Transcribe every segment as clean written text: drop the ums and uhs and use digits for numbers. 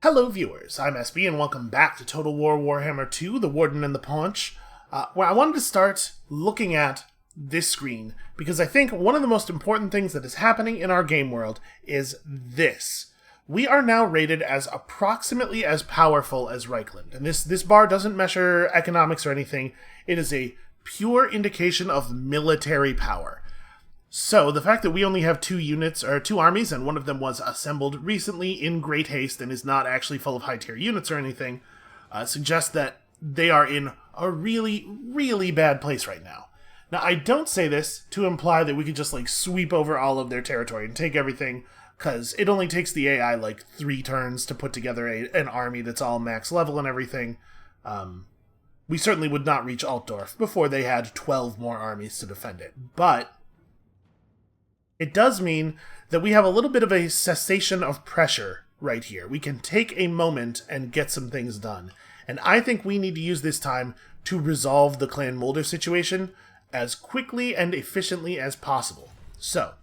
Hello viewers, I'm SB and welcome back to Total War Warhammer 2, The Warden and the Paunch, where I wanted to start looking at this screen, because I think one of the most important things that is happening in our game world is this. We are now rated as approximately as powerful as Reichland, and this bar doesn't measure economics or anything, it is a pure indication of military power. So, the fact that we only have two armies, and one of them was assembled recently in great haste and is not actually full of high-tier units or anything, suggests that they are in a really, really bad place right now. Now, I don't say this to imply that we could just, sweep over all of their territory and take everything, because it only takes the AI, 3 turns to put together an army that's all max level and everything. We certainly would not reach Altdorf before they had 12 more armies to defend it, but it does mean that we have a little bit of a cessation of pressure right here. We can take a moment and get some things done. And I think we need to use this time to resolve the Clan Mulder situation as quickly and efficiently as possible. So,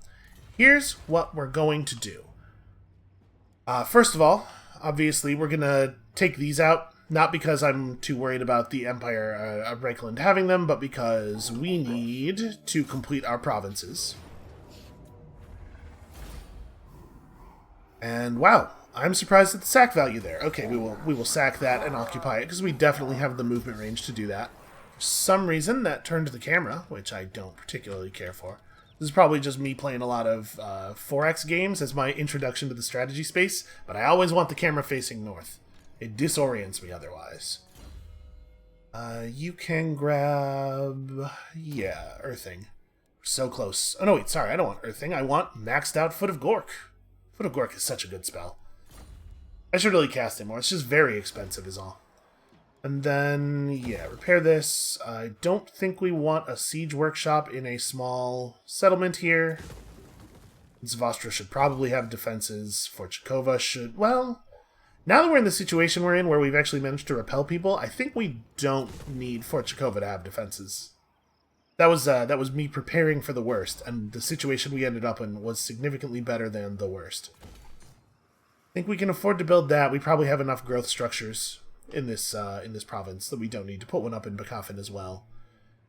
here's what we're going to do. First of all, obviously, we're going to take these out. Not because I'm too worried about the Empire of Reichland having them, but because we need to complete our provinces. And wow, I'm surprised at the sack value there. Okay, we will sack that and occupy it, because we definitely have the movement range to do that. For some reason, that turned the camera, which I don't particularly care for. This is probably just me playing a lot of 4X games as my introduction to the strategy space, but I always want the camera facing north. It disorients me otherwise. You can grab... yeah, Earthing. So close. Oh no, wait, sorry, I don't want Earthing. I want maxed out Foot of Gork. Foot of Gork is such a good spell. I should really cast it more. It's just very expensive is all. And then, yeah, repair this. I don't think we want a siege workshop in a small settlement here. Zvostra should probably have defenses. Forchakova should... well, now that we're in the situation we're in where we've actually managed to repel people, I think we don't need Forchakova to have defenses. That was me preparing for the worst, and the situation we ended up in was significantly better than the worst. I think we can afford to build that. We probably have enough growth structures in this province that we don't need to put one up in Bakafin as well.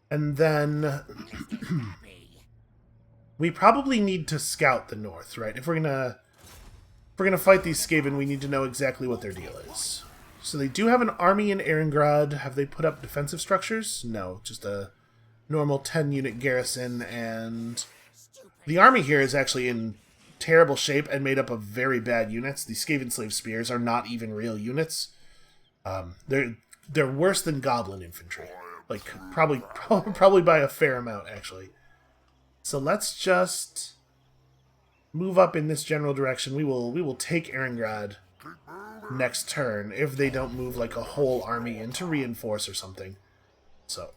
And then we probably need to scout the north, right? If we're gonna fight these Skaven, we need to know exactly what their deal is. So they do have an army in Ehrengrad. Have they put up defensive structures? No, just a normal 10-unit garrison, and the army here is actually in terrible shape and made up of very bad units. The Skaven Slave Spears are not even real units. They're worse than Goblin Infantry. Probably by a fair amount, actually. So let's just move up in this general direction. We will take Ehrengrad next turn if they don't move a whole army in to reinforce or something. So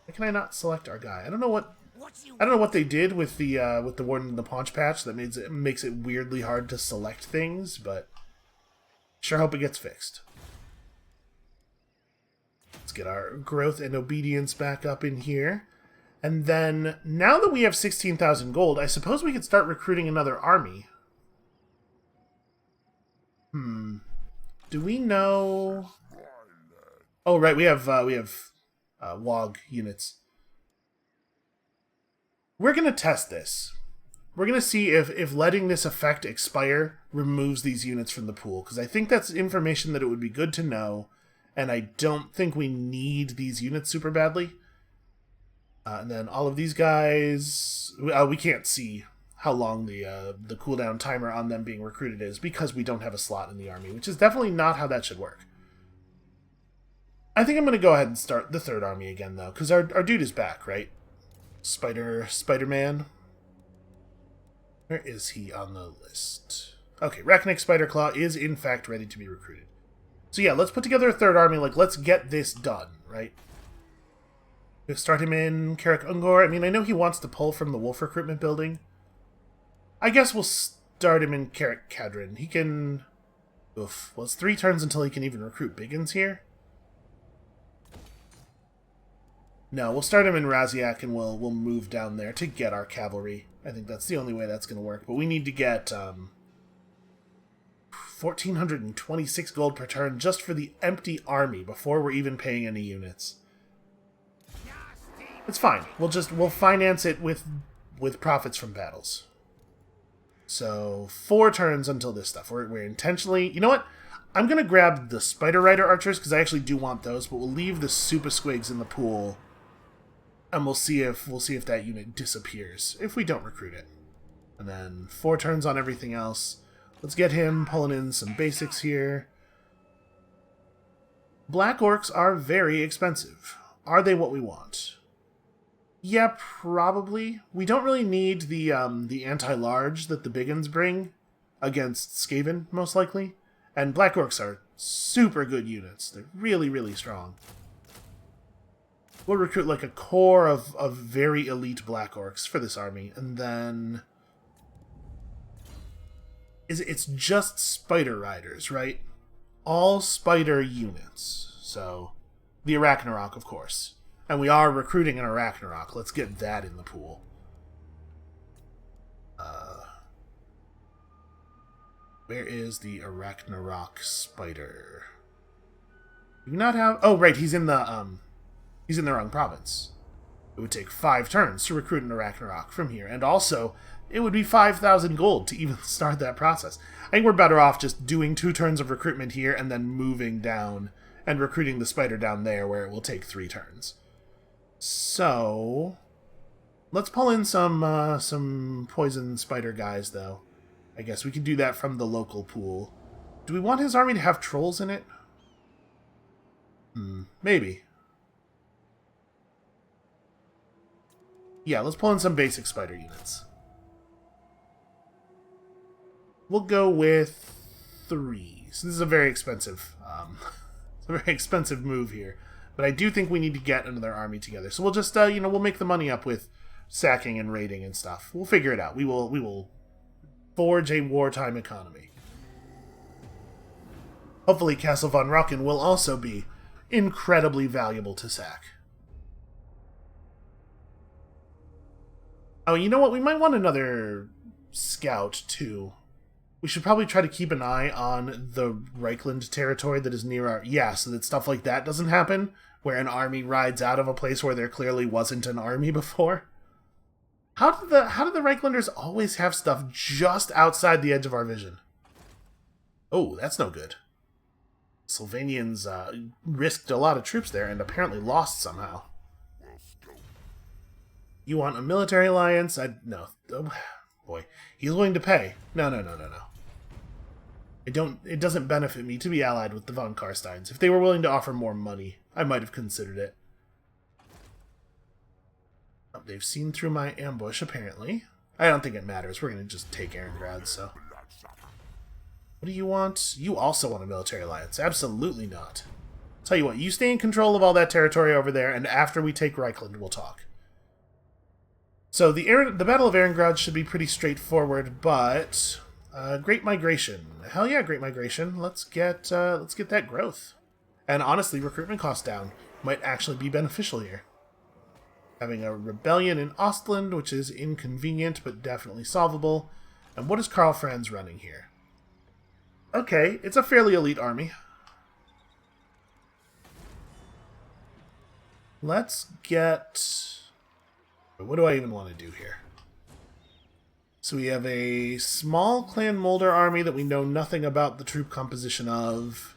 why can I not select our guy? I don't know what they did with the Warden and the Paunch patch that makes it weirdly hard to select things, but sure hope it gets fixed. Let's get our growth and obedience back up in here. And then, now that we have 16,000 gold, I suppose we could start recruiting another army. Do we know... oh, right, we have WOG units. We're going to test this. We're going to see if letting this effect expire removes these units from the pool, because I think that's information that it would be good to know, and I don't think we need these units super badly. And then all of these guys, we can't see how long the cooldown timer on them being recruited is, because we don't have a slot in the army, which is definitely not how that should work. I think I'm going to go ahead and start the third army again, though, because our dude is back, right? Spider-Man. Where is he on the list? Okay, Rachnick Spiderclaw is, in fact, ready to be recruited. So yeah, let's put together a third army, let's get this done, right? We'll start him in Karak Ungor. I mean, I know he wants to pull from the Wolf recruitment building. I guess we'll start him in Karak Kadrin. He can... oof. Well, it's 3 turns until he can even recruit Biggins here. No, we'll start him in Raziak and we'll move down there to get our cavalry. I think that's the only way that's going to work. But we need to get 1,426 gold per turn just for the empty army before we're even paying any units. It's fine. We'll finance it with profits from battles. So 4 turns until this stuff. We're intentionally... You know what? I'm going to grab the Spider Rider archers because I actually do want those, but we'll leave the Super Squigs in the pool, and we'll see if that unit disappears if we don't recruit it. And then 4 turns on everything else. Let's get him pulling in some basics here. Black orcs are very expensive. Are they what we want? Yeah, probably. We don't really need the anti-large that the big uns bring against Skaven, most likely. And Black Orcs are super good units. They're really, really strong. We'll recruit like a core of very elite Black Orcs for this army. And then... It's just Spider Riders, right? All Spider units. So, the Arachnarok, of course. And we are recruiting an Arachnarok. Let's get that in the pool. Where is the Arachnarok spider? Do we not have... Oh, right, he's in the wrong province. It would take 5 turns to recruit an Arachnarok from here. And also, it would be 5,000 gold to even start that process. I think we're better off just doing 2 turns of recruitment here and then moving down and recruiting the spider down there where it will take 3 turns. So, let's pull in some poison spider guys, though. I guess we can do that from the local pool. Do we want his army to have trolls in it? Maybe. Yeah, let's pull in some basic spider units. We'll go with 3. So this is a very expensive, it's a very expensive move here. But I do think we need to get another army together. So we'll just, we'll make the money up with sacking and raiding and stuff. We'll figure it out. We will forge a wartime economy. Hopefully Castle von Rocken will also be incredibly valuable to sack. Oh, you know what? We might want another scout, too. We should probably try to keep an eye on the Reichland territory that is near our... Yeah, so that stuff like that doesn't happen, where an army rides out of a place where there clearly wasn't an army before. How do the Reichlanders always have stuff just outside the edge of our vision? Oh, that's no good. Sylvanians risked a lot of troops there and apparently lost somehow. You want a military alliance? No. Oh, boy. He's willing to pay. No. It doesn't benefit me to be allied with the von Karsteins. If they were willing to offer more money, I might have considered it. Oh, they've seen through my ambush, apparently. I don't think it matters. We're going to just take Erengrad, so... What do you want? You also want a military alliance. Absolutely not. Tell you what, you stay in control of all that territory over there, and after we take Reichland, we'll talk. So the Battle of Erengrad should be pretty straightforward, but... Great Migration. Hell yeah, Great Migration. Let's get that growth. And honestly, recruitment costs down might actually be beneficial here. Having a rebellion in Ostland, which is inconvenient, but definitely solvable. And what is Karl Franz running here? Okay, it's a fairly elite army. Let's get... What do I even want to do here? So we have a small Clan Mulder army that we know nothing about the troop composition of.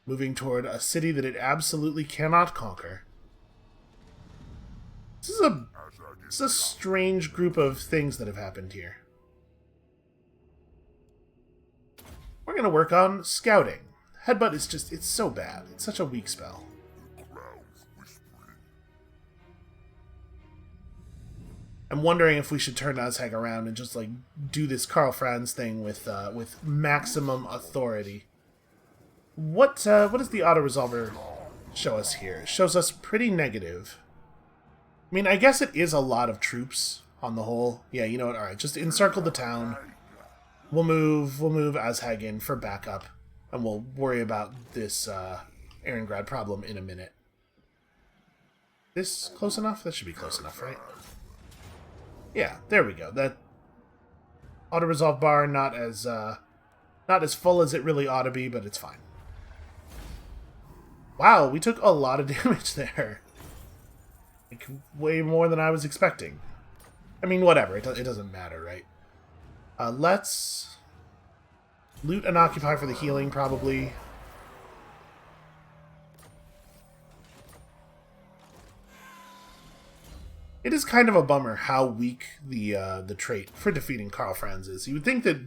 Moving toward a city that it absolutely cannot conquer. This is a strange group of things that have happened here. We're going to work on scouting. Headbutt is just, it's so bad. It's such a weak spell. I'm wondering if we should turn Azhag around and just, like, do this Karl Franz thing with maximum authority. What does the auto-resolver show us here? It shows us pretty negative. I mean, I guess it is a lot of troops on the whole. Yeah, you know what? Alright, just encircle the town. We'll move Azhag in for backup, and we'll worry about this Erengrad problem in a minute. This close enough? That should be close enough, right? Yeah, there we go. That auto-resolve bar not as Not as full as it really ought to be, but it's fine. Wow, we took a lot of damage there. Like, way more than I was expecting. I mean, whatever. It doesn't matter, right? Let's loot and occupy for the healing, probably. It is kind of a bummer how weak the trait for defeating Karl Franz is. You would think that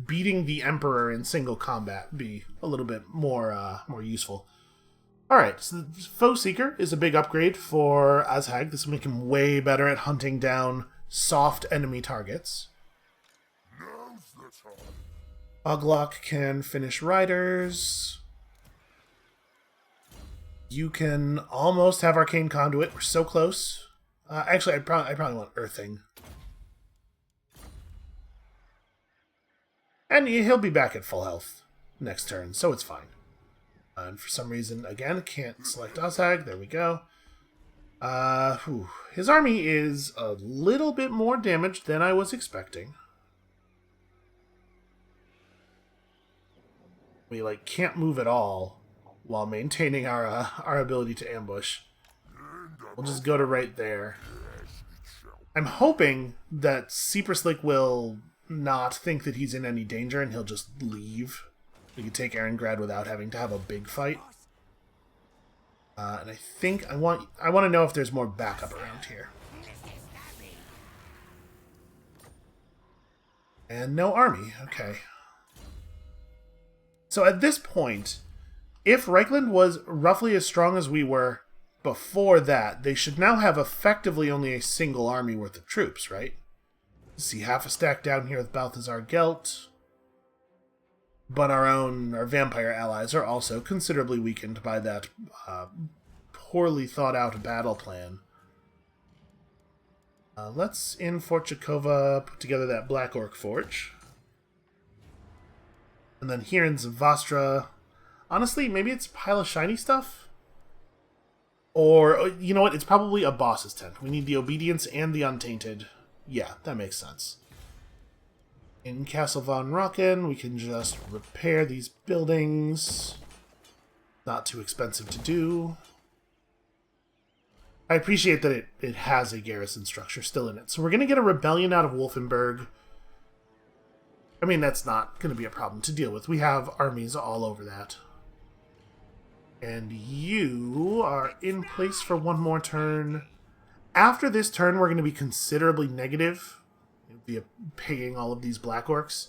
beating the Emperor in single combat would be a little bit more useful. Alright, so the Foe Seeker is a big upgrade for Azhag. This will make him way better at hunting down soft enemy targets. Oglock can finish riders. You can almost have Arcane Conduit. We're so close. Actually, I probably want Earthing. And he'll be back at full health next turn, so it's fine. And for some reason, again, can't select Azhag. There we go. His army is a little bit more damaged than I was expecting. We, like, can't move at all while maintaining our ability to ambush. We'll just go to right there. I'm hoping that Seeperslick will not think that he's in any danger and he'll just leave. We can take Erengrad without having to have a big fight. And I think I want to know if there's more backup around here. And no army. Okay. So at this point, if Reichland was roughly as strong as we were before that, they should now have effectively only a single army worth of troops, right? See half a stack down here with Balthazar Gelt. But our vampire allies are also considerably weakened by that poorly thought out battle plan. Let's, in Fort Chakova, put together that Black Orc Forge. And then here in Zavastra, honestly, maybe it's a pile of shiny stuff? Or, you know what, it's probably a boss's tent. We need the Obedience and the Untainted. Yeah, that makes sense. In Castle von Rocken, we can just repair these buildings. Not too expensive to do. I appreciate that it has a garrison structure still in it. So we're going to get a rebellion out of Wolfenburg. I mean, that's not going to be a problem to deal with. We have armies all over that. And you are in place for one more turn. After this turn, we're going to be considerably negative via paying all of these Black Orcs.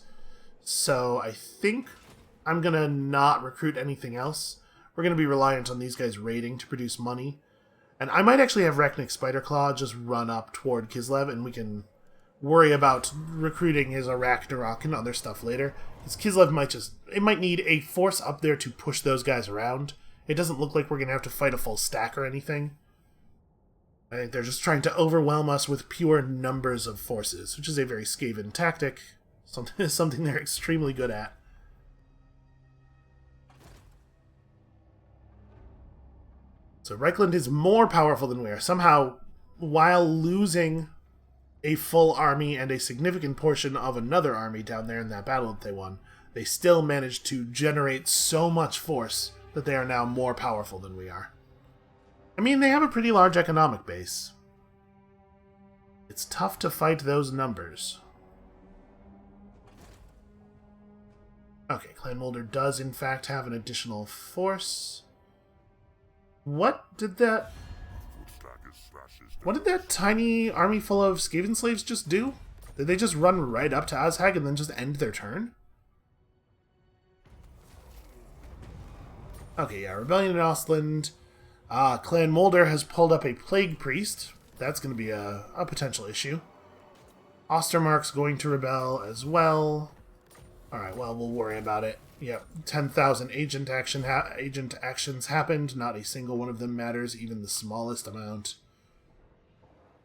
So I think I'm going to not recruit anything else. We're going to be reliant on these guys raiding to produce money. And I might actually have Rechnik Spiderclaw just run up toward Kislev, and we can worry about recruiting his Arachnarok and other stuff later. Because Kislev might need a force up there to push those guys around. It doesn't look like we're going to have to fight a full stack or anything. I think they're just trying to overwhelm us with pure numbers of forces, which is a very Skaven tactic. Something they're extremely good at. So Reichland is more powerful than we are. Somehow, while losing a full army and a significant portion of another army down there in that battle that they won, they still managed to generate so much force that they are now more powerful than we are. I mean, they have a pretty large economic base. It's tough to fight those numbers. Okay, Clan Mulder does in fact have an additional force. What did that tiny army full of Skaven slaves just do? Did they just run right up to Azhag and then just end their turn? Okay, yeah, Rebellion in Ostland. Clan Mulder has pulled up a Plague Priest. That's going to be a potential issue. Ostermark's going to rebel as well. Alright, well, we'll worry about it. Yep, 10,000 agent actions happened. Not a single one of them matters, even the smallest amount.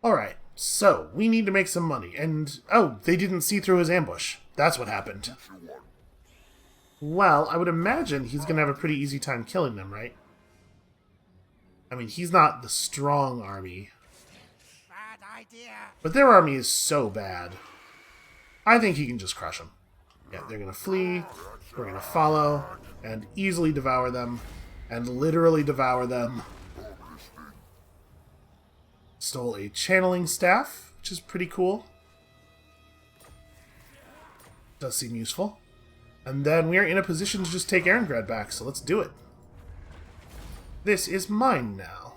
Alright, so, we need to make some money. And, oh, they didn't see through his ambush. That's what happened. Well, I would imagine he's going to have a pretty easy time killing them, right? I mean, he's not the strong army. Bad idea. But their army is so bad. I think he can just crush them. Yeah, they're going to flee. We're going to follow and easily devour them. And literally devour them. Stole a channeling staff, which is pretty cool. Does seem useful. And then we are in a position to just take Erengrad back, so let's do it. This is mine now.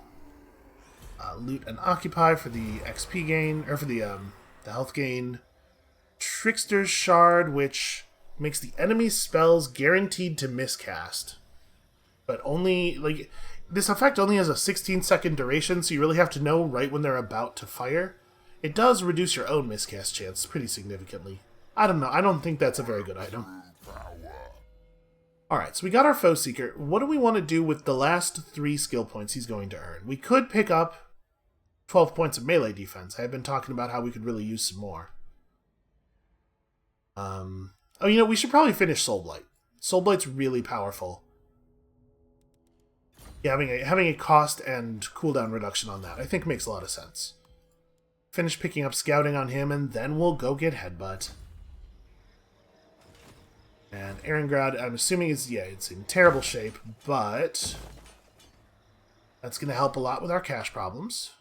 Loot and occupy for the XP gain, or for the health gain. Trickster's Shard, which makes the enemy's spells guaranteed to miscast. But only, like, this effect only has a 16-second duration, so you really have to know right when they're about to fire. It does reduce your own miscast chance pretty significantly. I don't know, I don't think that's a very good item. Alright, so we got our Foe Seeker. What do we want to do with the last 3 skill points he's going to earn? We could pick up 12 points of melee defense. I have been talking about how we could really use some more. Oh, you know, we should probably finish Soulblight. Soulblight's really powerful. Yeah, having a cost and cooldown reduction on that, I think makes a lot of sense. Finish picking up scouting on him, and then we'll go get Headbutt. And Erengrad, I'm assuming it's in terrible shape, but that's going to help a lot with our cash problems.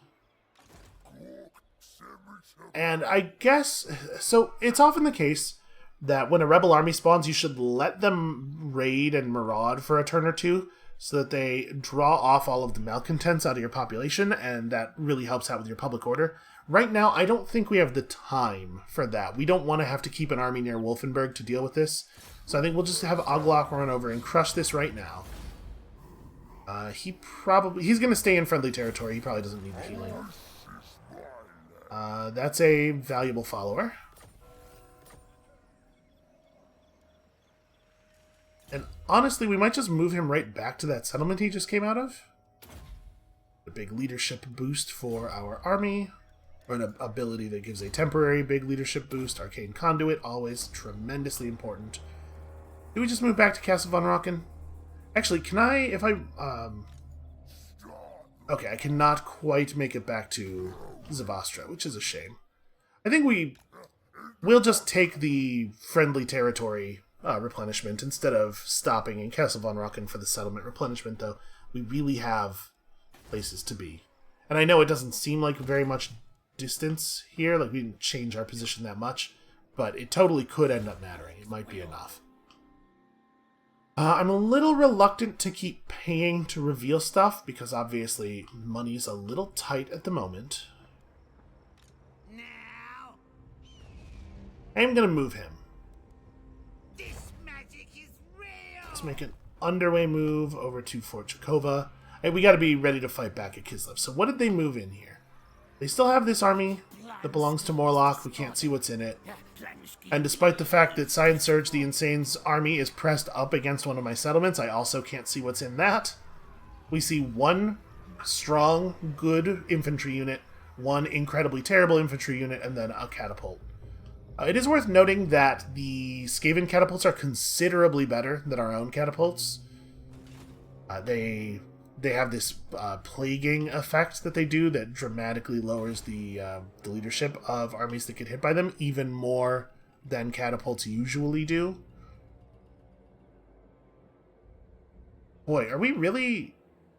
And I guess, so it's often the case that when a rebel army spawns, you should let them raid and maraud for a turn or two, so that they draw off all of the malcontents out of your population, and that really helps out with your public order. Right now, I don't think we have the time for that. We don't want to have to keep an army near Wolfenburg to deal with this. So I think we'll just have Oglok run over and crush this right now. He's going to stay in friendly territory. He probably doesn't need the healing. That's a valuable follower. And honestly, we might just move him right back to that settlement he just came out of. A big leadership boost for our army. Or an ability that gives a temporary big leadership boost. Arcane Conduit, always tremendously important. Do we just move back to Castle von Rocken? Actually, can I, if I... Okay, I cannot quite make it back to Zavastra, which is a shame. I think we'll just take the friendly territory replenishment instead of stopping in Castle von Rocken for the settlement replenishment, though. We really have places to be. And I know it doesn't seem like very much distance here, like we didn't change our position that much, but it totally could end up mattering. It might be enough. I'm a little reluctant to keep paying to reveal stuff, because obviously money's a little tight at the moment. Now, I'm gonna move him. this magic is real. Let's make an underway move over to Fort Chakova. Hey, we gotta be ready to fight back at Kislev. So what did they move in here? They still have this army that belongs to Morlock. We can't see what's in it. And despite the fact that Science Surge, the Insane's army, is pressed up against one of my settlements, I also can't see what's in that. We see one strong, good infantry unit, one incredibly terrible infantry unit, and then a catapult. It is worth noting that the Skaven catapults are considerably better than our own catapults. They have this plaguing effect that they do that dramatically lowers the leadership of armies that get hit by them, even more than catapults usually do. Boy, are we really...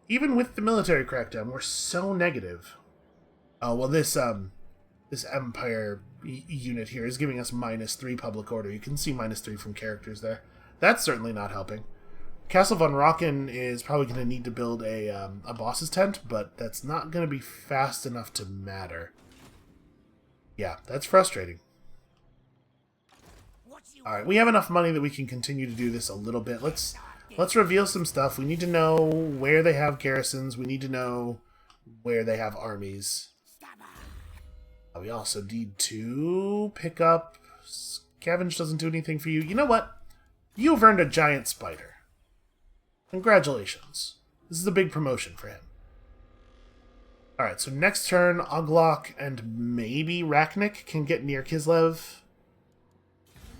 Even with the military crackdown, we're so negative. Oh, well, this Empire unit here is giving us -3 public order. You can see -3 from characters there. That's certainly not helping. Castle von Rocken is probably going to need to build a boss's tent, but that's not going to be fast enough to matter. Yeah, that's frustrating. Alright, we have enough money that we can continue to do this a little bit. Let's reveal some stuff. We need to know where they have garrisons. We need to know where they have armies. We also need to pick up... Scavenge doesn't do anything for you. You know what? You've earned a giant spider. Congratulations. This is a big promotion for him. Alright, so next turn, Oglok and maybe Rachnik can get near Kislev.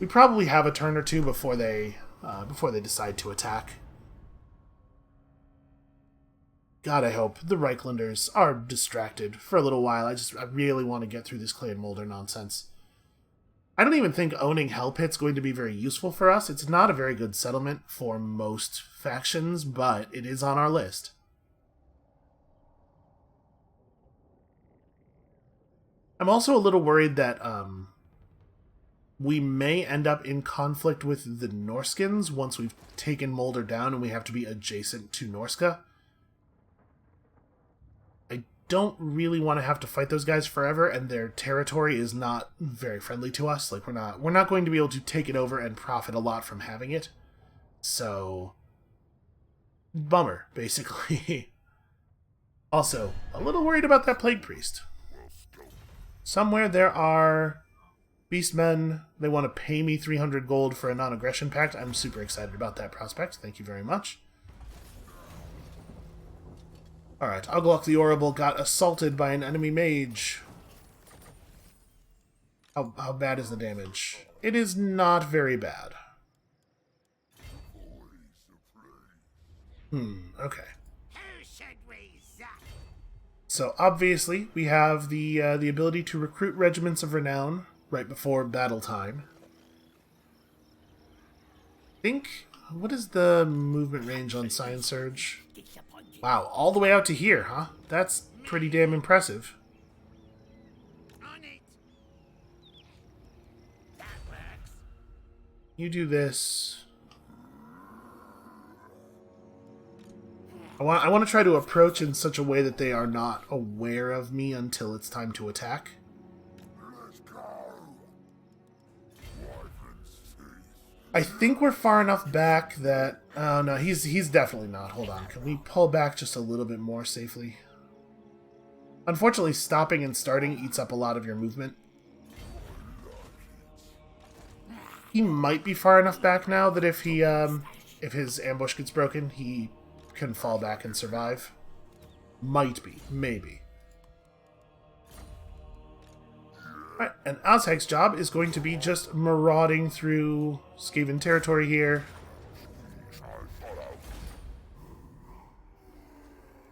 We probably have a turn or two before they decide to attack. God, I hope the Reichlanders are distracted for a little while. I really want to get through this Clay and Molder nonsense. I don't even think owning Hell Pit's going to be very useful for us. It's not a very good settlement for most factions, but it is on our list. I'm also a little worried that we may end up in conflict with the Norskins once we've taken Molder down and we have to be adjacent to Norska. I don't really want to have to fight those guys forever, and their territory is not very friendly to us. Like, we're not going to be able to take it over and profit a lot from having it. So, bummer, basically. Also, a little worried about that Plague Priest. Somewhere there are Beastmen. They want to pay me 300 gold for a non-aggression pact. I'm super excited about that prospect. Thank you very much. Alright, Uglok the Orrible got assaulted by an enemy mage. How bad is the damage? It is not very bad. Okay. So obviously we have the ability to recruit regiments of renown right before battle time. What is the movement range on Science Surge? Wow, all the way out to here, huh? That's pretty damn impressive. You do this. I want to try to approach in such a way that they are not aware of me until it's time to attack. I think we're far enough back that... Oh, no, he's definitely not. Hold on. Can we pull back just a little bit more safely? Unfortunately, stopping and starting eats up a lot of your movement. He might be far enough back now that if his ambush gets broken, he can fall back and survive. Might be. Maybe. Alright, and Ozhag's job is going to be just marauding through Skaven territory here.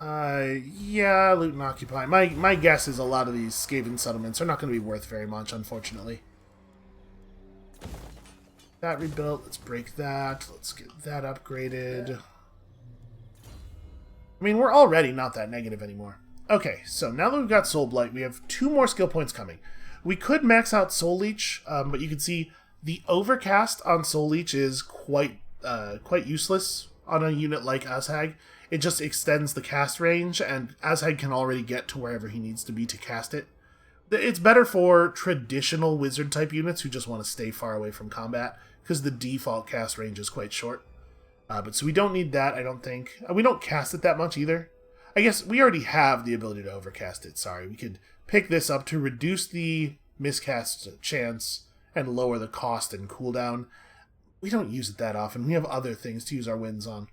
Yeah, loot and occupy. My guess is a lot of these Skaven settlements are not going to be worth very much, unfortunately. That rebuilt. Let's break that. Let's get that upgraded. I mean, we're already not that negative anymore. Okay, so now that we've got Soul Blight, we have 2 more skill points coming. We could max out Soul Leech, but you can see the Overcast on Soul Leech is quite useless on a unit like Azhag. It just extends the cast range, and Azhag can already get to wherever he needs to be to cast it. It's better for traditional wizard-type units who just want to stay far away from combat, because the default cast range is quite short. But so we don't need that, I don't think. We don't cast it that much either. I guess we already have the ability to overcast it, sorry. We could pick this up to reduce the miscast chance and lower the cost and cooldown. We don't use it that often. We have other things to use our winds on.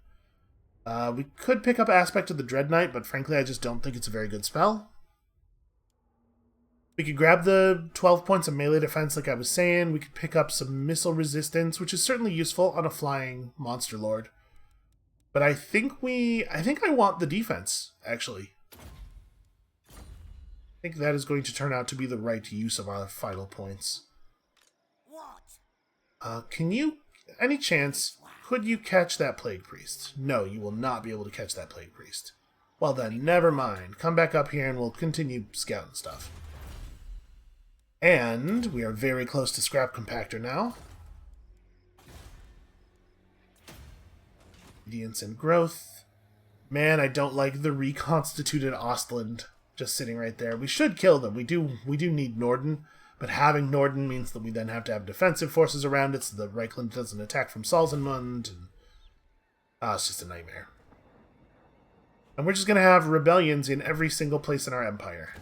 We could pick up Aspect of the Dread Knight, but frankly I just don't think it's a very good spell. We could grab the 12 points of melee defense like I was saying. We could pick up some missile resistance, which is certainly useful on a flying monster lord. But I think I want the defense, actually. I think that is going to turn out to be the right use of our final points. Can you, any chance, could you catch that Plague Priest? No, you will not be able to catch that Plague Priest. Well then, never mind. Come back up here and we'll continue scouting stuff. And we are very close to Scrap Compactor now. Obedience and growth. Man, I don't like the reconstituted Ostland just sitting right there. We should kill them. We do need Norden, but having Norden means that we then have to have defensive forces around it so that Reichland doesn't attack from Salzenmund. And it's just a nightmare. And we're just going to have rebellions in every single place in our empire.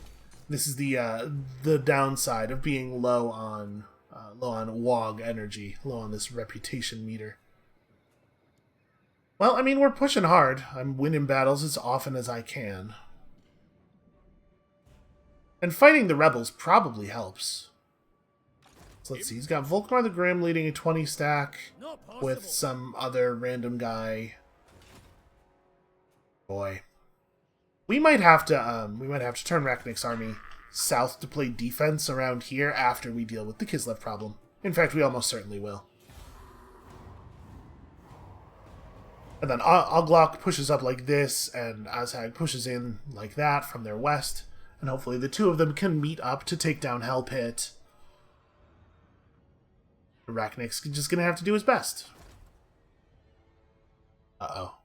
This is the downside of being low on WOG energy, low on this reputation meter. Well, I mean, we're pushing hard. I'm winning battles as often as I can. And fighting the rebels probably helps. So let's see, he's got Volkmar the Grim leading a 20 stack with some other random guy. Boy. We might have to turn Rachnik's army south to play defense around here after we deal with the Kislev problem. In fact, we almost certainly will. And then Oglok pushes up like this, and Azhag pushes in like that from their west. And hopefully the two of them can meet up to take down Hell Pit. Arachnik's just going to have to do his best. Uh-oh.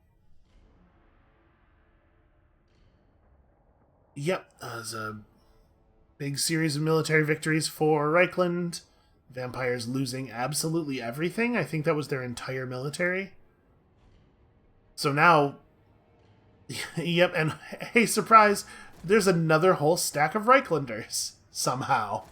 Yep, that was a big series of military victories for Reichland. Vampires losing absolutely everything. I think that was their entire military. So now, yep, and hey, surprise, there's another whole stack of Reichlanders, somehow.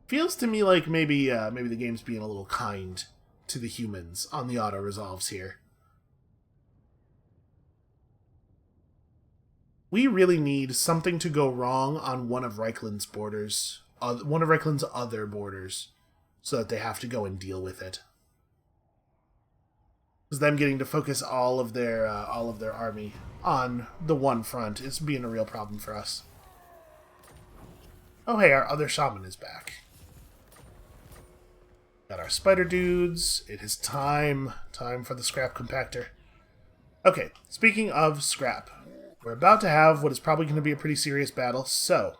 Feels to me like maybe the game's being a little kind to the humans on the auto-resolves here. We really need something to go wrong on one of Reichland's borders, one of Reichland's other borders, so that they have to go and deal with it. Because them getting to focus all of their army on the one front is being a real problem for us. Oh hey, our other shaman is back. Got our spider dudes. It is time for the scrap compactor. Okay, speaking of scrap, we're about to have what is probably going to be a pretty serious battle, so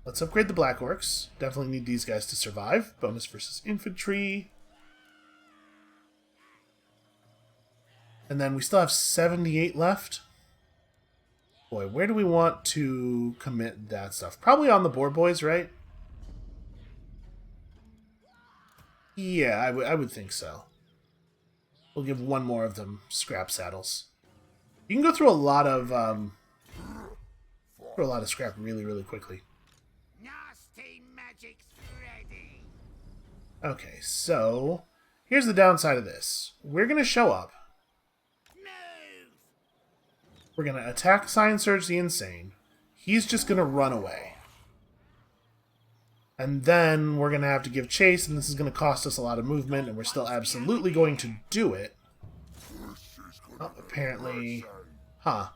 let's upgrade the Black Orcs. Definitely need these guys to survive. Bonus versus infantry. And then we still have 78 left. Boy, where do we want to commit that stuff? Probably on the board boys, right? Yeah, I would think so. We'll give one more of them scrap saddles. You can go through a lot of scrap really, really quickly. Nasty magic's ready. Okay, so here's the downside of this. We're gonna show up. Move! We're gonna attack Science Surge the Insane. He's just gonna run away. And then we're gonna have to give chase, and this is gonna cost us a lot of movement, and we're still absolutely going to do it. Oh, apparently... Huh.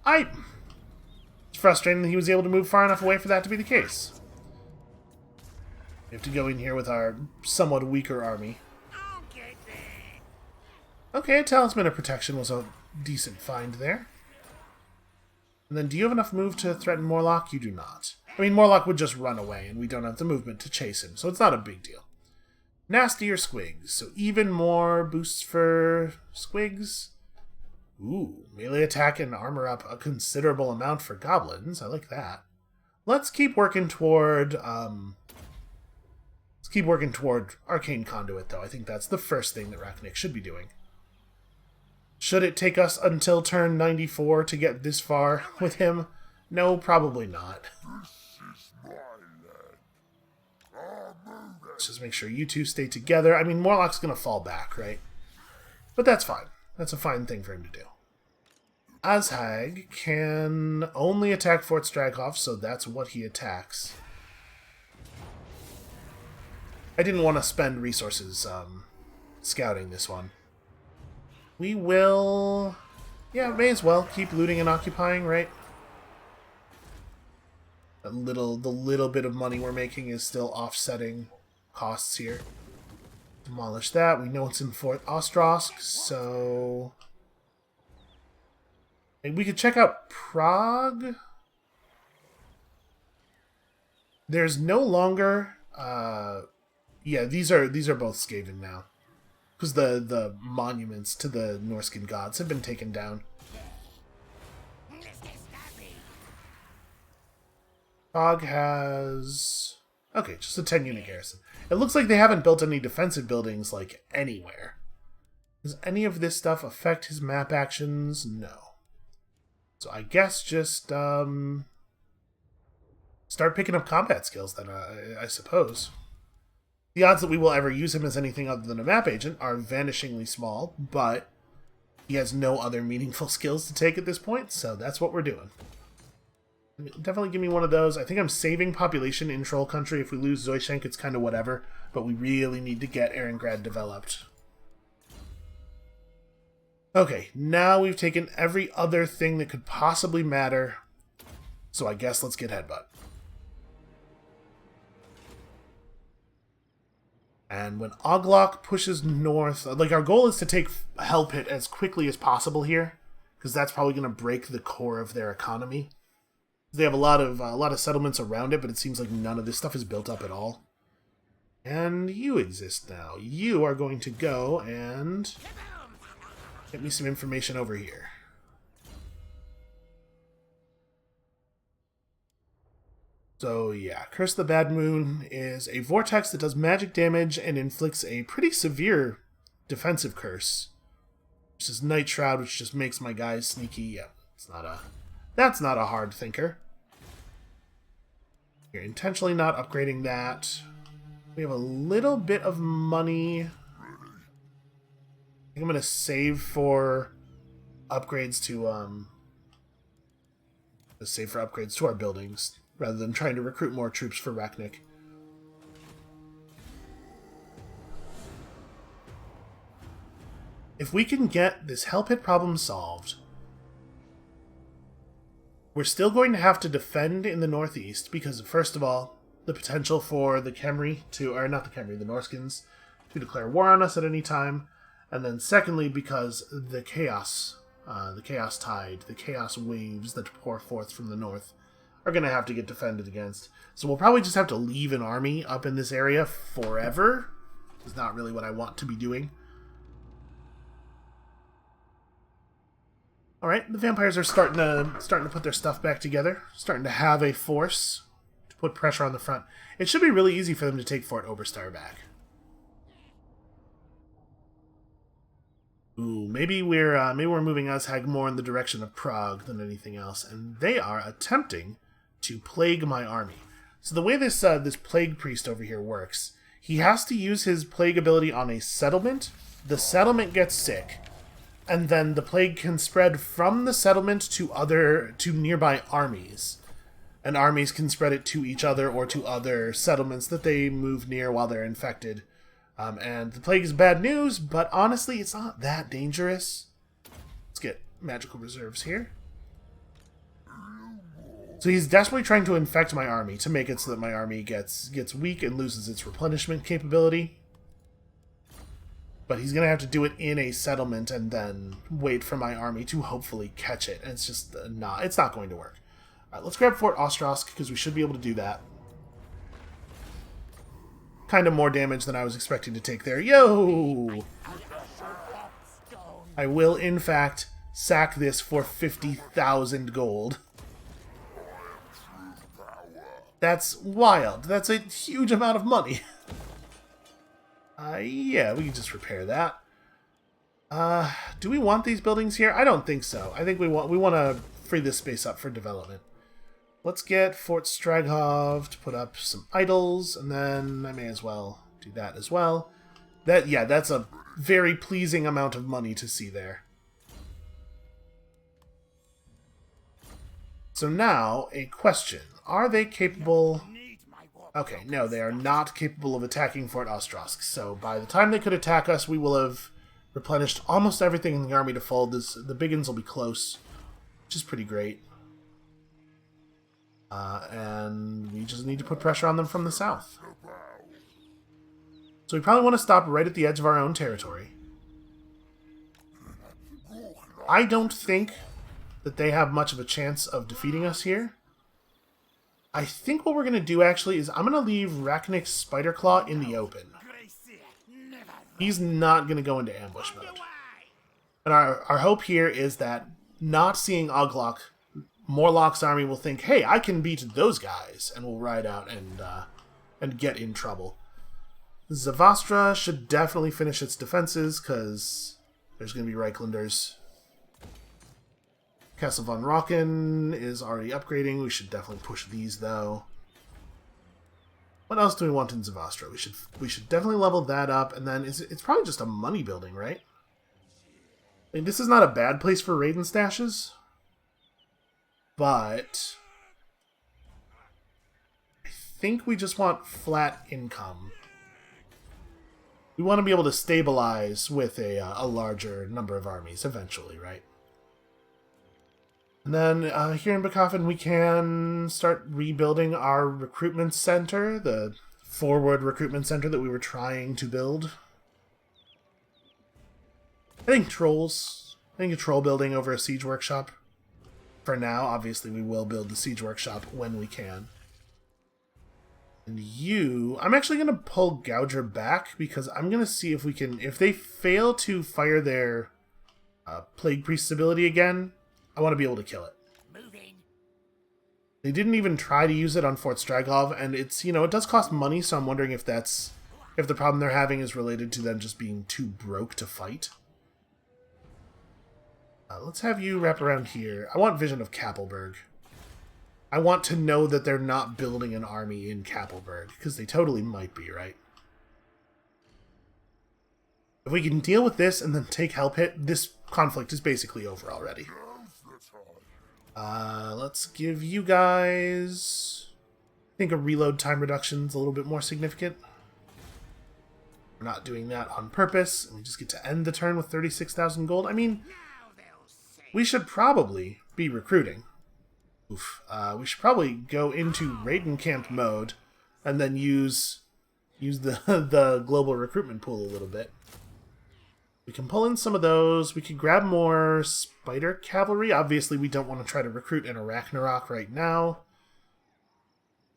It's frustrating that he was able to move far enough away for that to be the case. We have to go in here with our somewhat weaker army. I'll get there. Okay, a Talisman of Protection was a decent find there. And then do you have enough move to threaten Morlock? You do not. I mean, Morlock would just run away, and we don't have the movement to chase him, so it's not a big deal. Nastier Squigs, so even more boosts for Squigs. Ooh, melee attack and armor up a considerable amount for goblins. I like that. Let's keep working toward Arcane Conduit, though. I think that's the first thing that Rachnik should be doing. Should it take us until turn 94 to get this far with him? No, probably not. Let's just make sure you two stay together. I mean, Morlock's going to fall back, right? But that's fine. That's a fine thing for him to do. Azhag can only attack Fort Straghoff, so that's what he attacks. I didn't want to spend resources scouting this one. We will... Yeah, may as well keep looting and occupying, right? The little bit of money we're making is still offsetting costs here. Demolish that. We know it's in Fort Ostrosk, so... And we could check out Prague. There's no longer... yeah, these are both Skaven now. Because the monuments to the Norscan gods have been taken down. Prague has... Okay, just a 10-unit garrison. It looks like they haven't built any defensive buildings, like, anywhere. Does any of this stuff affect his map actions? No. So I guess just, start picking up combat skills, then, I suppose. The odds that we will ever use him as anything other than a map agent are vanishingly small, but he has no other meaningful skills to take at this point, so that's what we're doing. Definitely give me one of those. I think I'm saving population in Troll Country. If we lose Zoishenk, it's kind of whatever. But we really need to get Erengrad developed. Okay, now we've taken every other thing that could possibly matter. So I guess let's get Headbutt. And when Oglok pushes north, like our goal is to take Hell Pit as quickly as possible here, because that's probably going to break the core of their economy. They have a lot of settlements around it, but it seems like none of this stuff is built up at all. And you exist now. You are going to go and get me some information over here. So yeah, Curse of the Bad Moon is a vortex that does magic damage and inflicts a pretty severe defensive curse. This is Night Shroud, which just makes my guys sneaky. Yeah, that's not a hard thinker. You're intentionally not upgrading that. We have a little bit of money. I think I'm going to save for upgrades to our buildings, rather than trying to recruit more troops for Rachnik. If we can get this Hell Pit problem solved, we're still going to have to defend in the northeast because, first of all, the potential for the Khemri the Norskins to declare war on us at any time, and then secondly because the chaos tide, the chaos waves that pour forth from the north are going to have to get defended against. So we'll probably just have to leave an army up in this area forever. It's not really what I want to be doing. Alright, the vampires are starting to put their stuff back together. Starting to have a force to put pressure on the front. It should be really easy for them to take Fort Oberstar back. Ooh, maybe we're moving Azhag more in the direction of Prague than anything else, and they are attempting to plague my army. So the way this plague priest over here works, he has to use his plague ability on a settlement. The settlement gets sick, and then the plague can spread from the settlement to nearby armies. And armies can spread it to each other or to other settlements that they move near while they're infected. And the plague is bad news, but honestly, it's not that dangerous. Let's get magical reserves here. So he's desperately trying to infect my army to make it so that my army gets weak and loses its replenishment capability. But he's going to have to do it in a settlement and then wait for my army to hopefully catch it. And it's just it's not going to work. All right, let's grab Fort Ostrosk because we should be able to do that. Kind of more damage than I was expecting to take there. Yo! I will, in fact, sack this for 50,000 gold. That's wild. That's a huge amount of money. Yeah, we can just repair that. Do we want these buildings here? I don't think so. I think we want to free this space up for development. Let's get Fort Straghov to put up some idols, and then I may as well do that as well. That's a very pleasing amount of money to see there. So now, a question. Are they capable... Okay, no, they are not capable of attacking Fort Ostrosk. So by the time they could attack us, we will have replenished almost everything in the army to fold. The big uns will be close, which is pretty great. And we just need to put pressure on them from the south. So we probably want to stop right at the edge of our own territory. I don't think that they have much of a chance of defeating us here. I think what we're going to do, actually, is I'm going to leave Rachnik's Spiderclaw in the open. He's not going to go into ambush mode. And our hope here is that, not seeing Oglok, Morlock's army will think, hey, I can beat those guys, and will ride out and get in trouble. Zavastra should definitely finish its defenses, because there's going to be Reichlanders. Castle von Rocken is already upgrading. We should definitely push these, though. What else do we want in Zavastra? We should definitely level that up, and then it's probably just a money building, right? I mean, this is not a bad place for Raiden stashes, but I think we just want flat income. We want to be able to stabilize with a larger number of armies eventually, right? And then here in Bacofin, we can start rebuilding our recruitment center, the forward recruitment center that we were trying to build. I think trolls. I think a troll building over a siege workshop. For now, obviously, we will build the siege workshop when we can. And you... I'm actually going to pull Gouger back, because I'm going to see if we can... If they fail to fire their Plague Priest's ability again, I want to be able to kill it. Moving. They didn't even try to use it on Fort Straghov, and it's, you know, it does cost money, so I'm wondering if that's... If the problem they're having is related to them just being too broke to fight. Let's have you wrap around here. I want Vision of Kappelberg. I want to know that they're not building an army in Kappelberg, because they totally might be, right? If we can deal with this and then take Help Hit, this conflict is basically over already. Let's give you guys... I think a reload time reduction is a little bit more significant. We're not doing that on purpose, and we just get to end the turn with 36,000 gold. I mean... We should probably be recruiting. Oof. We should probably go into Raiden Camp mode and then use the global recruitment pool a little bit. We can pull in some of those. We could grab more spider cavalry. Obviously, we don't want to try to recruit in Ragnarok right now.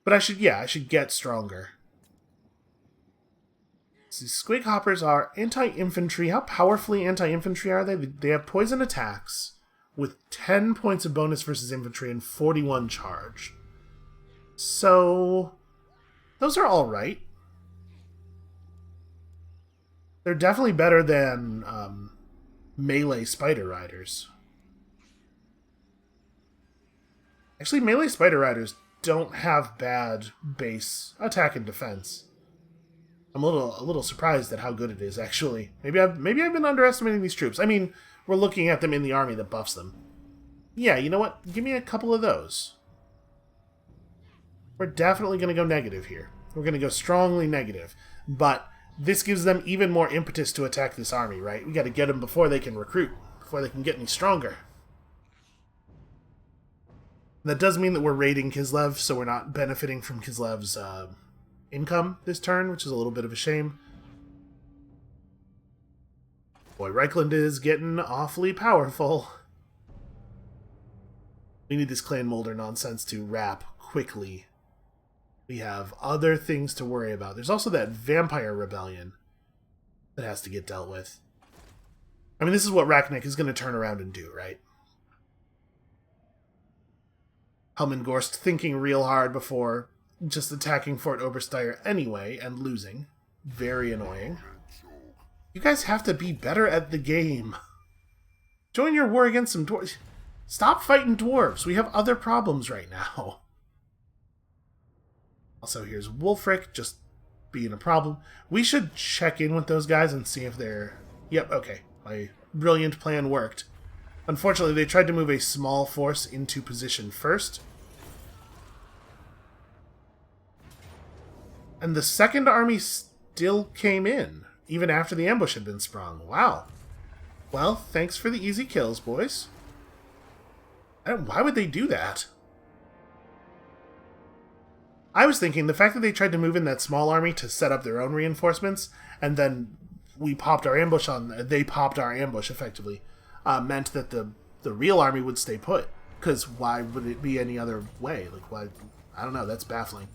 But I should get stronger. So Squig Hoppers are anti-infantry. How powerfully anti-infantry are they? They have poison attacks with 10 points of bonus versus infantry and 41 charge. So, those are alright. They're definitely better than melee spider riders. Actually, melee spider riders don't have bad base attack and defense. I'm a little surprised at how good it is, actually. Maybe I've been underestimating these troops. I mean, we're looking at them in the army that buffs them. Yeah, you know what? Give me a couple of those. We're definitely going to go negative here. We're going to go strongly negative. But this gives them even more impetus to attack this army, right? We got to get them before they can recruit, before they can get any stronger. That does mean that we're raiding Kislev, so we're not benefiting from Kislev's income this turn, which is a little bit of a shame. Boy, Reichland is getting awfully powerful. We need this Clan Molder nonsense to wrap quickly. We have other things to worry about. There's also that vampire rebellion that has to get dealt with. I mean, this is what Rachnik is going to turn around and do, right? Helmengorst thinking real hard before just attacking Fort Obersteyr anyway and losing. Very annoying. You guys have to be better at the game. Join your war against some dwarves. Stop fighting dwarves. We have other problems right now. Also, here's Wulfric just being a problem. We should check in with those guys and see if they're... Yep, okay. My brilliant plan worked. Unfortunately, they tried to move a small force into position first. And the second army still came in, even after the ambush had been sprung. Wow. Well, thanks for the easy kills, boys. Why would they do that? I was thinking the fact that they tried to move in that small army to set up their own reinforcements, and then we popped our ambush they popped our ambush effectively, meant that the real army would stay put. Because why would it be any other way? Like, why? I don't know, that's baffling.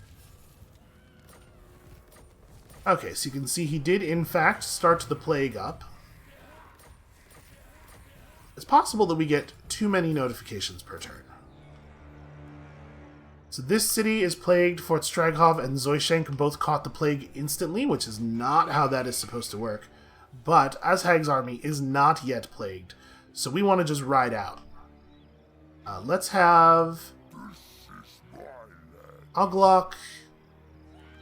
Okay, so you can see he did, in fact, start the plague up. It's possible that we get too many notifications per turn. So this city is plagued. Fort Straghov and Zoishenk both caught the plague instantly, which is not how that is supposed to work. But Azhag's army is not yet plagued, so we want to just ride out. Let's have Oglok.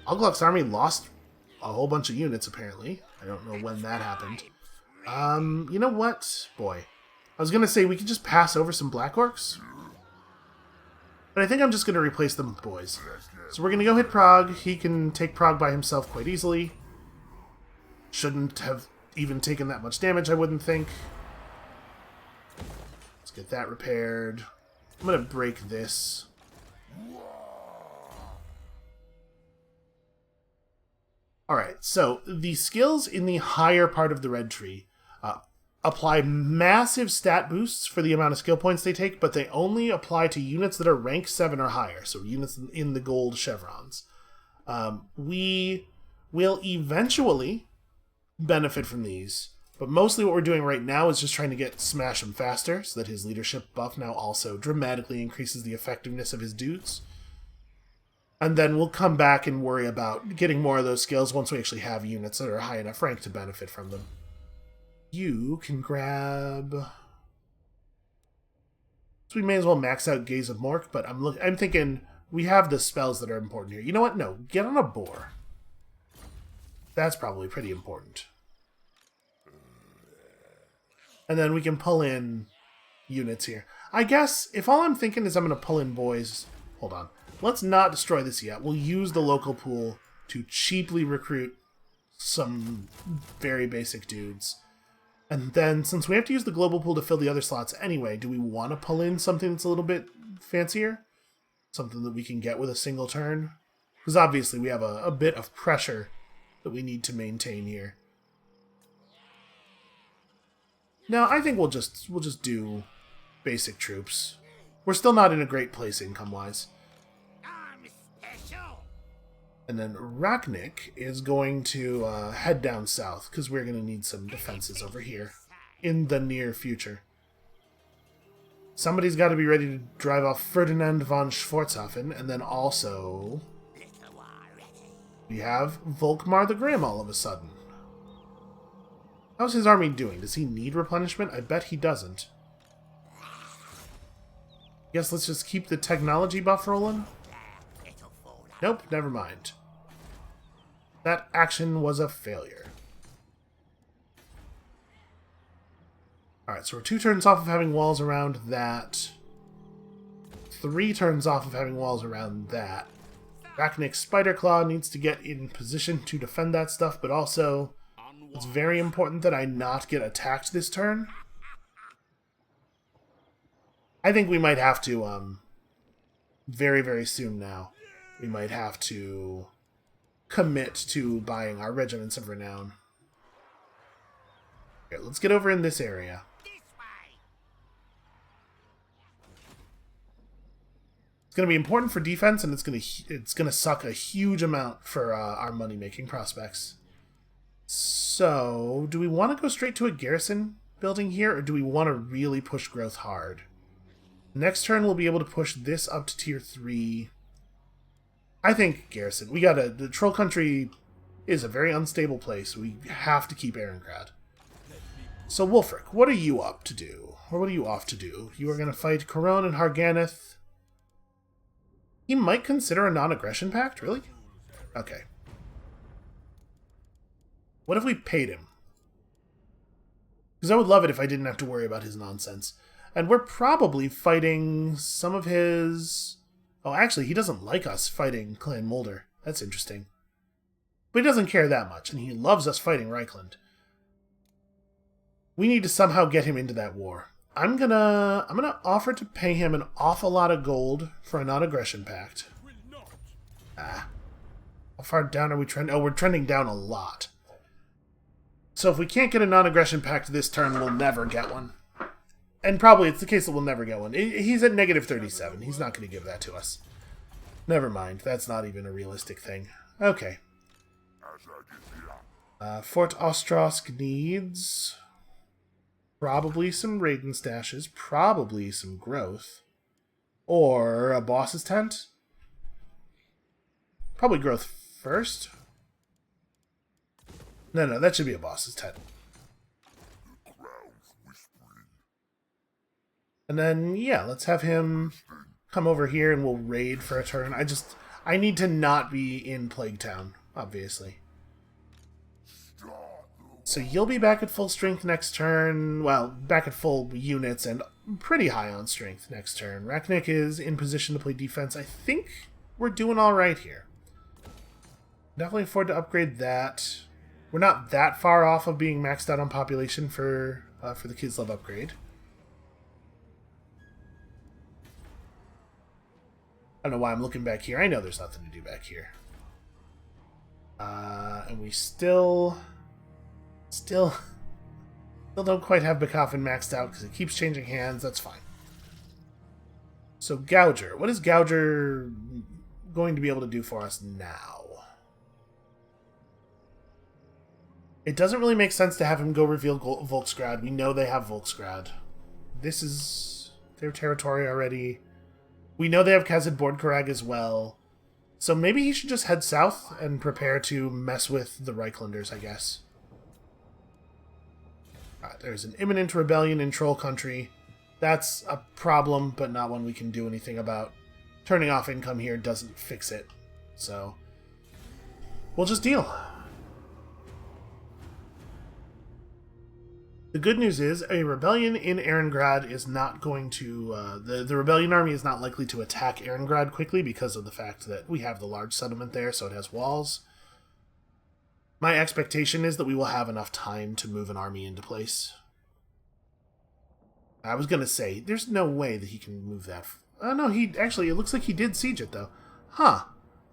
Oglok's army lost a whole bunch of units, apparently. I don't know when that happened. You know what? Boy. I was going to say we could just pass over some Black Orcs. But I think I'm just going to replace them with boys. So we're going to go hit Prague. He can take Prague by himself quite easily. Shouldn't have even taken that much damage, I wouldn't think. Let's get that repaired. I'm going to break this. Alright, so the skills in the higher part of the red tree apply massive stat boosts for the amount of skill points they take, but they only apply to units that are rank 7 or higher, so units in the gold chevrons. We will eventually benefit from these, but mostly what we're doing right now is just trying to get Smash him faster, so that his leadership buff now also dramatically increases the effectiveness of his dudes. And then we'll come back and worry about getting more of those skills once we actually have units that are high enough rank to benefit from them. You can grab... So we may as well max out Gaze of Mork, but I'm thinking we have the spells that are important here. You know what? No, get on a boar. That's probably pretty important. And then we can pull in units here. I guess if all I'm thinking is I'm going to pull in boys... Hold on. Let's not destroy this yet. We'll use the local pool to cheaply recruit some very basic dudes. And then, since we have to use the global pool to fill the other slots anyway, do we want to pull in something that's a little bit fancier? Something that we can get with a single turn? Because obviously we have a bit of pressure that we need to maintain here. No, I think we'll just do basic troops. We're still not in a great place income-wise. I'm special. And then Rachnik is going to head down south, because we're going to need some defenses over here in the near future. Somebody's got to be ready to drive off Ferdinand von Schwarzhofen, and then also we have Volkmar the Grim all of a sudden. How's his army doing? Does he need replenishment? I bet he doesn't. Guess let's just keep the technology buff rolling. Nope, never mind. That action was a failure. Alright, so we're 2 turns off of having walls around that. 3 turns off of having walls around that. Rachnik's Spiderclaw needs to get in position to defend that stuff, but also it's very important that I not get attacked this turn. I think we might have to, very, very soon now, we might have to commit to buying our Regiments of Renown. Okay, let's get over in this area. This way. It's going to be important for defense, and it's going to suck a huge amount for our money-making prospects. So, do we want to go straight to a garrison building here, or do we want to really push growth hard? Next turn, we'll be able to push this up to tier 3. I think garrison. The Troll Country is a very unstable place. We have to keep Ehrengrad. So, Wulfric, what are you up to do? Or what are you off to do? You are going to fight Coron and Harganeth. He might consider a non-aggression pact? Really? Okay. What if we paid him? Because I would love it if I didn't have to worry about his nonsense. And we're probably fighting some of his... Oh, actually, he doesn't like us fighting Clan Mulder. That's interesting. But he doesn't care that much, and he loves us fighting Reichland. We need to somehow get him into that war. I'm gonna offer to pay him an awful lot of gold for a non-aggression pact. How far down are we trending? Oh, we're trending down a lot. So if we can't get a non-aggression pact this turn, we'll never get one. And probably it's the case that we'll never get one. He's at negative 37. He's not going to give that to us. Never mind. That's not even a realistic thing. Okay. Fort Ostrosk needs probably some Raiden stashes, probably some growth, or a boss's tent. Probably growth first. No, that should be a boss's tent. And then, yeah, let's have him come over here and we'll raid for a turn. I need to not be in Plague Town, obviously. So you'll be back at full strength next turn. Well, back at full units and pretty high on strength next turn. Rachnik is in position to play defense. I think we're doing all right here. Definitely afford to upgrade that. We're not that far off of being maxed out on population for the Kislev upgrade. I don't know why I'm looking back here. I know there's nothing to do back here. And we still don't quite have Bekoffen maxed out because it keeps changing hands. That's fine. So Gouger. What is Gouger going to be able to do for us now? It doesn't really make sense to have him go reveal Volksgrad. We know they have Volksgrad. This is their territory already. We know they have Kazid Bordkarag as well. So maybe he should just head south and prepare to mess with the Reichlanders, I guess. There's an imminent rebellion in Troll Country. That's a problem, but not one we can do anything about. Turning off income here doesn't fix it. So we'll just deal. The good news is a rebellion in Erengrad is not going to... the rebellion army is not likely to attack Erengrad quickly because of the fact that we have the large settlement there, so it has walls. My expectation is that we will have enough time to move an army into place. I was going to say, there's no way that he can move that... no, it looks like he did siege it, though. Huh.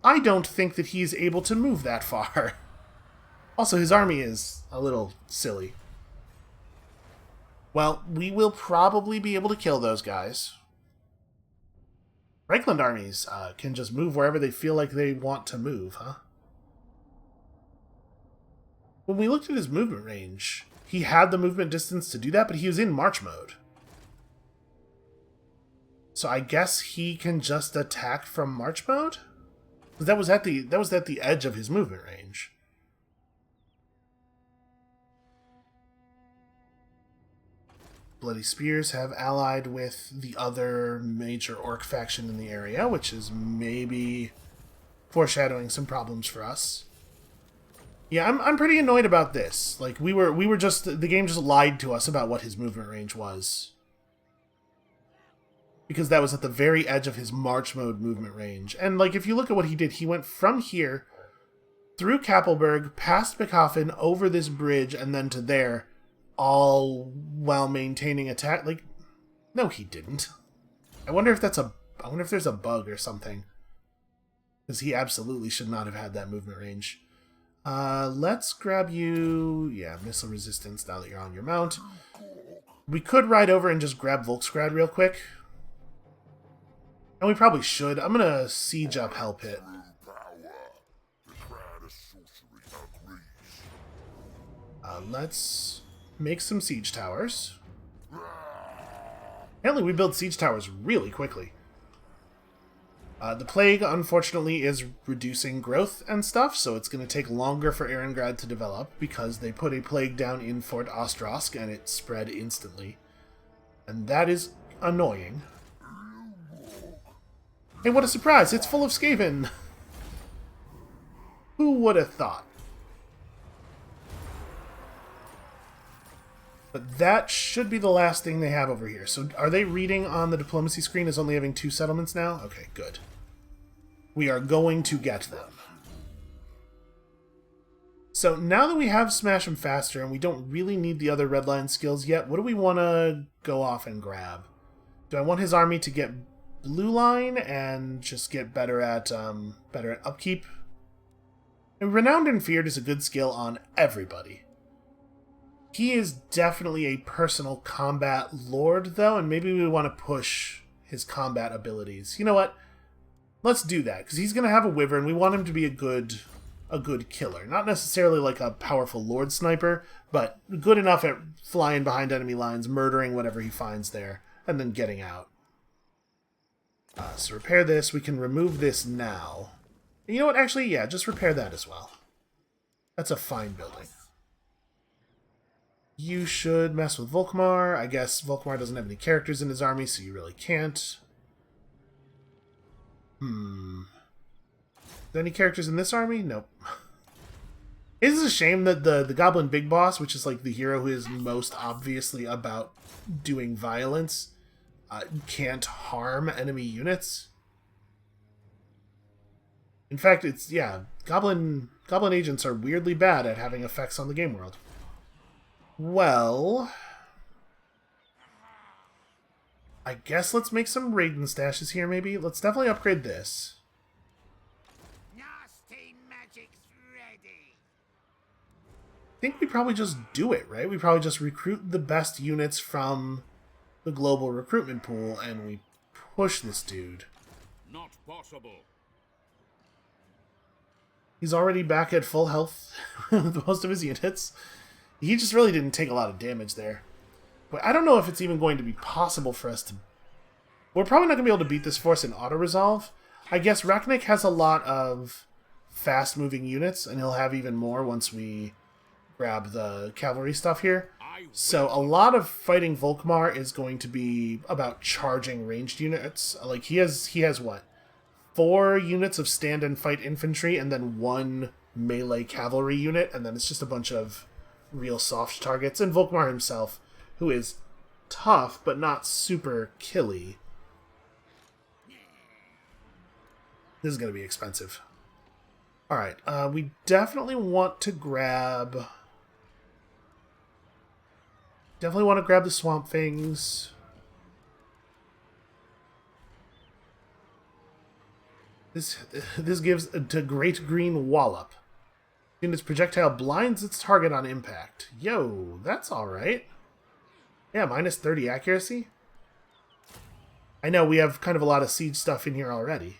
I don't think that he's able to move that far. Also, his army is a little silly. Well, we will probably be able to kill those guys. Reichland armies can just move wherever they feel like they want to move, huh? When we looked at his movement range, he had the movement distance to do that, but he was in march mode. So I guess he can just attack from march mode? That was at the edge of his movement range. Bloody Spears have allied with the other major orc faction in the area, which is maybe foreshadowing some problems for us. Yeah, I'm pretty annoyed about this. Like we were just the game just lied to us about what his movement range was. Because that was at the very edge of his march mode movement range. And like if you look at what he did, he went from here through Kappelberg, past Bekoffen, over this bridge, and then to there. All while maintaining attack. Like, no, he didn't. I wonder if there's a bug or something. Because he absolutely should not have had that movement range. Let's grab you... Yeah, missile resistance now that you're on your mount. We could ride over and just grab Volksgrad real quick. And we probably should. I'm gonna siege up Hell Pit. Let's... make some siege towers. Apparently we build siege towers really quickly. The plague, unfortunately, is reducing growth and stuff, so it's going to take longer for Erengrad to develop, because they put a plague down in Fort Ostrosk, and it spread instantly. And that is annoying. Hey, what a surprise! It's full of Skaven! Who would have thought? But that should be the last thing they have over here. So are they reading on the diplomacy screen as only having 2 settlements now? Okay, good. We are going to get them. So now that we have Smash them faster and we don't really need the other red line skills yet, what do we want to go off and grab? Do I want his army to get blue line and just get better at upkeep? And Renowned and Feared is a good skill on everybody. He is definitely a personal combat lord, though, and maybe we want to push his combat abilities. You know what? Let's do that, because he's going to have a wyvern. We want him to be a good killer. Not necessarily like a powerful lord sniper, but good enough at flying behind enemy lines, murdering whatever he finds there, and then getting out. So repair this. We can remove this now. And you know what? Actually, yeah, just repair that as well. That's a fine building. You should mess with Volkmar. I guess Volkmar doesn't have any characters in his army, so you really can't. Are there any characters in this army? Nope. It is a shame that the Goblin Big Boss, which is like the hero who is most obviously about doing violence, can't harm enemy units. In fact, it's, yeah, Goblin Goblin agents are weirdly bad at having effects on the game world. Well, I guess let's make some Raiden stashes here, maybe. Let's definitely upgrade this. Nasty magic's ready. I think we probably just do it, right? We probably just recruit the best units from the global recruitment pool, and we push this dude. Not possible. He's already back at full health with most of his units. He just really didn't take a lot of damage there. But I don't know if it's even going to be possible for us to... We're probably not going to be able to beat this force in auto-resolve. I guess Rachnik has a lot of fast-moving units, and he'll have even more once we grab the cavalry stuff here. So a lot of fighting Volkmar is going to be about charging ranged units. Like, he has what? 4 units of stand and fight infantry, and then 1 melee cavalry unit, and then it's just a bunch of real soft targets. And Volkmar himself, who is tough, but not super killy. This is going to be expensive. Alright, we definitely want to grab... Definitely want to grab the Swamp Things. This gives to Great Green Wallop. And its projectile blinds its target on impact. Yo, that's alright. Yeah, minus 30 accuracy. I know we have kind of a lot of siege stuff in here already.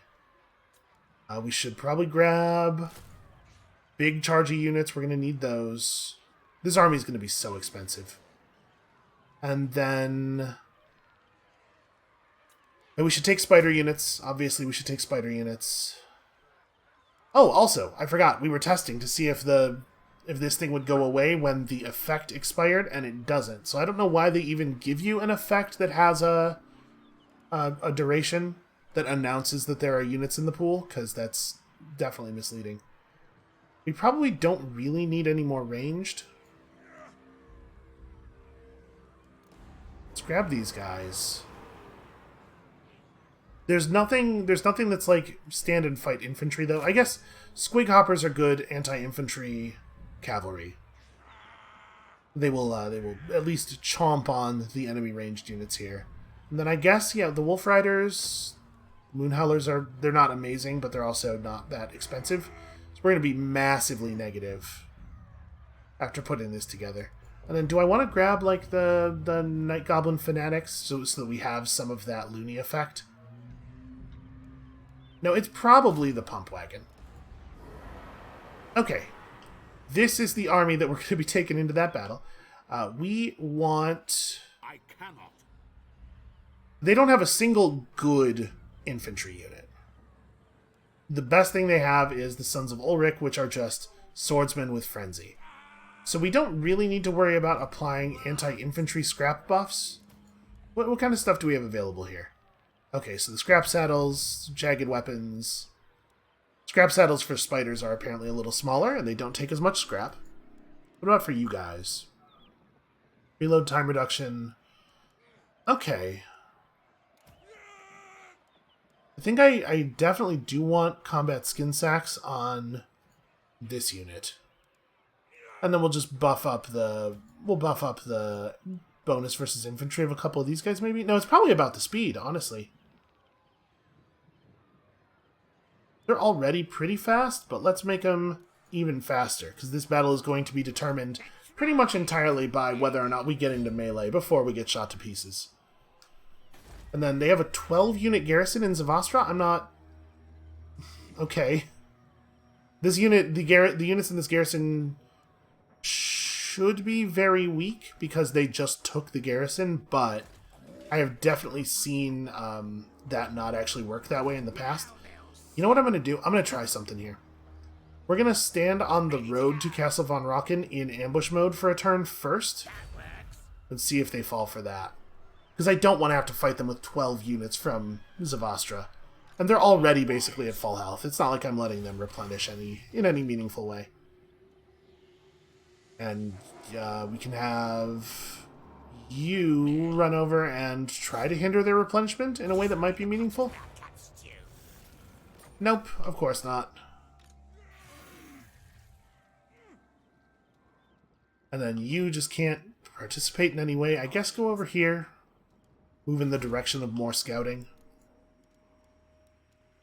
We should probably grab big chargey units. We're going to need those. This army is going to be so expensive. And then... And we should take spider units. Obviously, we should take spider units. Oh, also, I forgot. We were testing to see if this thing would go away when the effect expired, and it doesn't. So I don't know why they even give you an effect that has a duration that announces that there are units in the pool, because that's definitely misleading. We probably don't really need any more ranged. Let's grab these guys. There's nothing that's like stand and fight infantry though. I guess squig hoppers are good anti-infantry cavalry. They will at least chomp on the enemy ranged units here. And then I guess yeah, the Wolf Riders, Moonhowlers they're not amazing, but they're also not that expensive. So we're gonna be massively negative after putting this together. And then do I want to grab like the Night Goblin Fanatics so that we have some of that loony effect? No, it's probably the Pump Wagon. Okay. This is the army that we're going to be taking into that battle. We want... I cannot. They don't have a single good infantry unit. The best thing they have is the Sons of Ulrich, which are just swordsmen with frenzy. So we don't really need to worry about applying anti-infantry scrap buffs. What kind of stuff do we have available here? Okay, so the scrap saddles, jagged weapons. Scrap saddles for spiders are apparently a little smaller, and they don't take as much scrap. What about for you guys? Reload time reduction. Okay. I think I definitely do want combat skin sacks on this unit. And then we'll just buff up the... We'll buff up the bonus versus infantry of a couple of these guys, maybe? No, it's probably about the speed, honestly. They're already pretty fast, but let's make them even faster, because this battle is going to be determined pretty much entirely by whether or not we get into melee before we get shot to pieces. And then they have a 12-unit garrison in Zavastra? I'm not... Okay. This unit, the units in this garrison should be very weak, because they just took the garrison, but I have definitely seen that not actually work that way in the past. You know what I'm going to do? I'm going to try something here. We're going to stand on the road to Castle von Rocken in ambush mode for a turn first, and see if they fall for that. Because I don't want to have to fight them with 12 units from Zavastra. And they're already basically at full health. It's not like I'm letting them replenish in any meaningful way. And we can have you run over and try to hinder their replenishment in a way that might be meaningful. Nope, of course not. And then you just can't participate in any way. I guess go over here. Move in the direction of more scouting.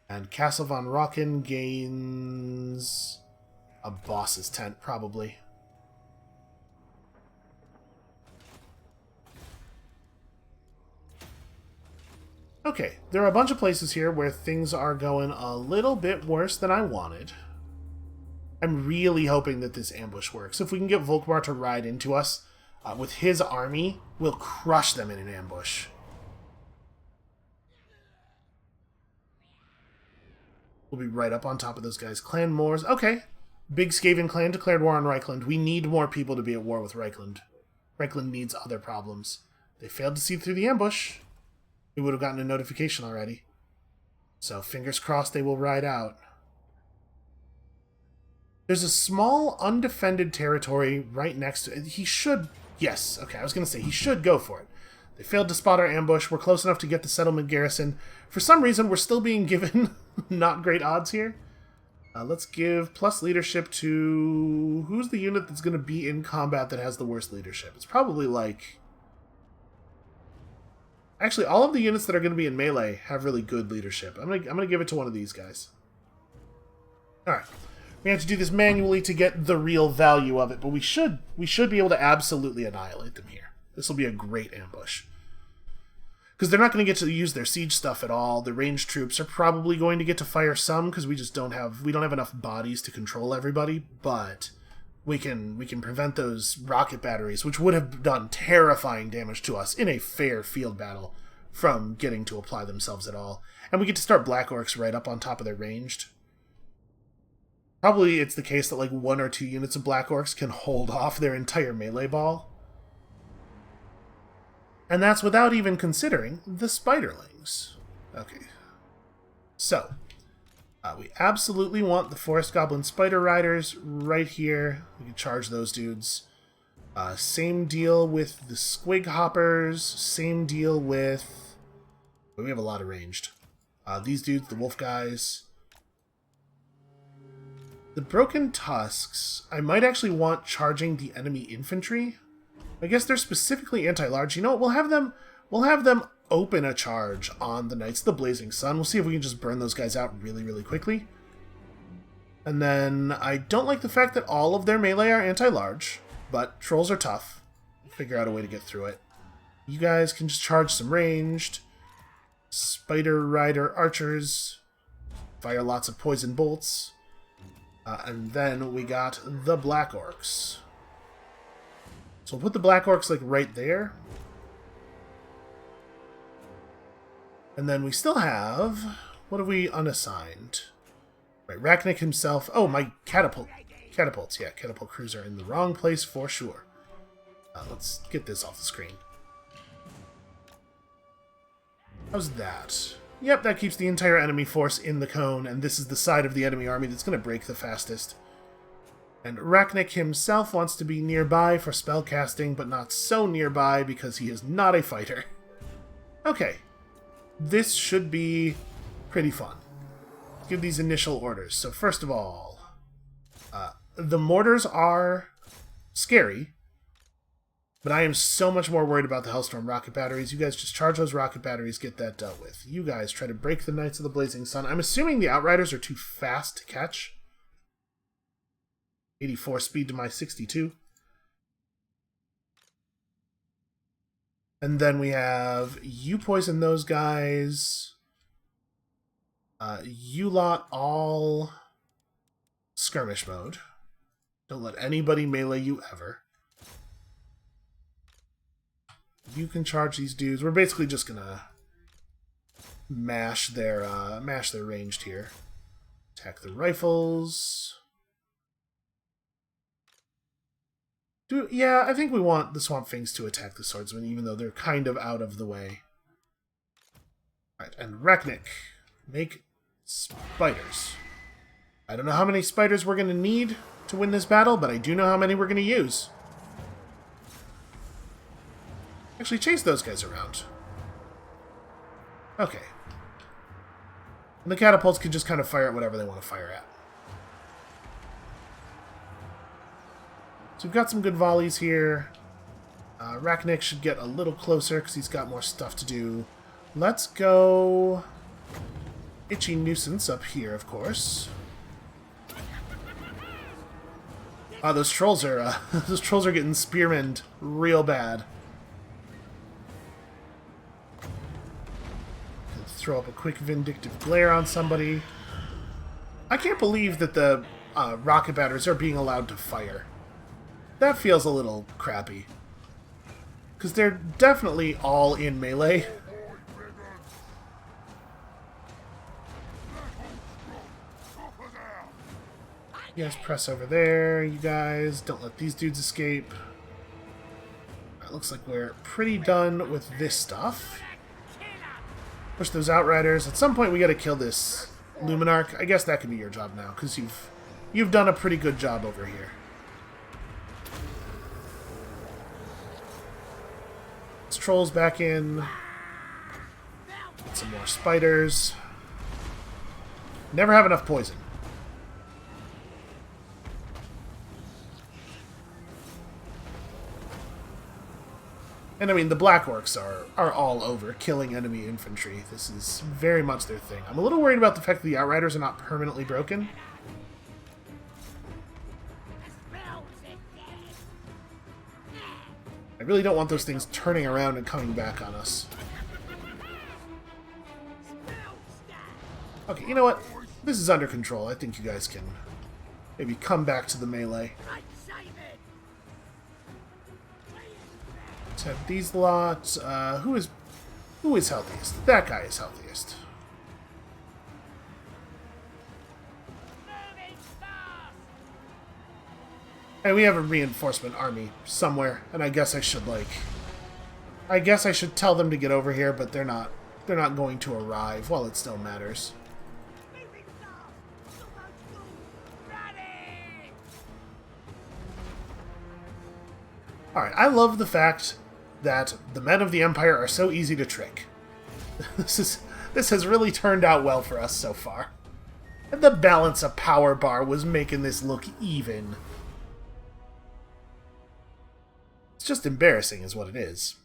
And Castle von Rocken gains a boss's tent, probably. Okay, there are a bunch of places here where things are going a little bit worse than I wanted. I'm really hoping that this ambush works. If we can get Volkmar to ride into us with his army, we'll crush them in an ambush. We'll be right up on top of those guys. Clan Moors. Okay. Big Skaven clan declared war on Reichland. We need more people to be at war with Reichland. Reichland needs other problems. They failed to see through the ambush. We would have gotten a notification already. So fingers crossed they will ride out. There's a small undefended territory right next to it. He should... Yes, okay, I was going to say he should go for it. They failed to spot our ambush. We're close enough to get the settlement garrison. For some reason, we're still being given not great odds here. Let's give plus leadership to... Who's the unit that's going to be in combat that has the worst leadership? It's probably like... Actually, all of the units that are going to be in melee have really good leadership. I'm gonna give it to one of these guys. Alright. We have to do this manually to get the real value of it, but we should be able to absolutely annihilate them here. This will be a great ambush. Because they're not going to get to use their siege stuff at all. The ranged troops are probably going to get to fire some, because we don't have enough bodies to control everybody, but we can prevent those rocket batteries, which would have done terrifying damage to us in a fair field battle, from getting to apply themselves at all. And we get to start Black Orcs right up on top of their ranged. Probably it's the case that like 1 or 2 units of Black Orcs can hold off their entire melee ball. And that's without even considering the Spiderlings. Okay. So, we absolutely want the Forest Goblin Spider Riders right here. We can charge those dudes. Same deal with the Squig Hoppers. Same deal with... We have a lot arranged. These dudes, the Wolf guys. The Broken Tusks, I might actually want charging the enemy infantry. I guess they're specifically anti-large. You know what? We'll have them open a charge on the Knights of the Blazing Sun. We'll see if we can just burn those guys out really, really quickly. And then I don't like the fact that all of their melee are anti-large, but trolls are tough. We'll figure out a way to get through it. You guys can just charge some ranged. Spider Rider archers. Fire lots of poison bolts. And then we got the Black Orcs. So we'll put the Black Orcs like right there. And then we still have... What have we unassigned? Right, Rachnik himself... Oh, my catapult. Catapults, yeah. Catapult crews are in the wrong place for sure. Let's get this off the screen. How's that? Yep, that keeps the entire enemy force in the cone, and this is the side of the enemy army that's going to break the fastest. And Rachnik himself wants to be nearby for spellcasting, but not so nearby because he is not a fighter. Okay. This should be pretty fun. Let's give these initial orders. So first of all, the mortars are scary, but I am so much more worried about the Hellstorm rocket batteries. You guys just charge those rocket batteries, get that dealt with. You guys try to break the Knights of the Blazing Sun. I'm assuming the Outriders are too fast to catch. 84 speed to my 62. And then we have you poison those guys. You lot all skirmish mode. Don't let anybody melee you ever. You can charge these dudes. We're basically just gonna mash their ranged here. Attack the rifles. Yeah, I think we want the Swamp Things to attack the swordsmen, even though they're kind of out of the way. Alright, and Rachnik. Make spiders. I don't know how many spiders we're going to need to win this battle, but I do know how many we're going to use. Actually, chase those guys around. Okay. And the catapults can just kind of fire at whatever they want to fire at. So we've got some good volleys here. Rachnik should get a little closer because he's got more stuff to do. Let's go Itchy Nuisance up here, of course. Those trolls are getting spearmaned real bad. Throw up a quick vindictive glare on somebody. I can't believe that the rocket batteries are being allowed to fire. That feels a little crappy. Because they're definitely all in melee. You guys press over there, you guys. Don't let these dudes escape. It looks like we're pretty done with this stuff. Push those Outriders. At some point we gotta kill this Luminarch. I guess that could be your job now, because you've done a pretty good job over here. Let's trolls back in. Get some more spiders. Never have enough poison. And I mean, the Black Orcs are all over killing enemy infantry. This is very much their thing. I'm a little worried about the fact that the Outriders are not permanently broken. I really don't want those things turning around and coming back on us. Okay, you know what? This is under control. I think you guys can maybe come back to the melee. Let's have these lots. Who is healthiest? That guy is healthiest. Hey, we have a reinforcement army somewhere, and I guess I should tell them to get over here, but they're not going to arrive while it still matters. Alright, I love the fact that the men of the Empire are so easy to trick. This has really turned out well for us so far. And the balance of power bar was making this look even. It's just embarrassing is what it is.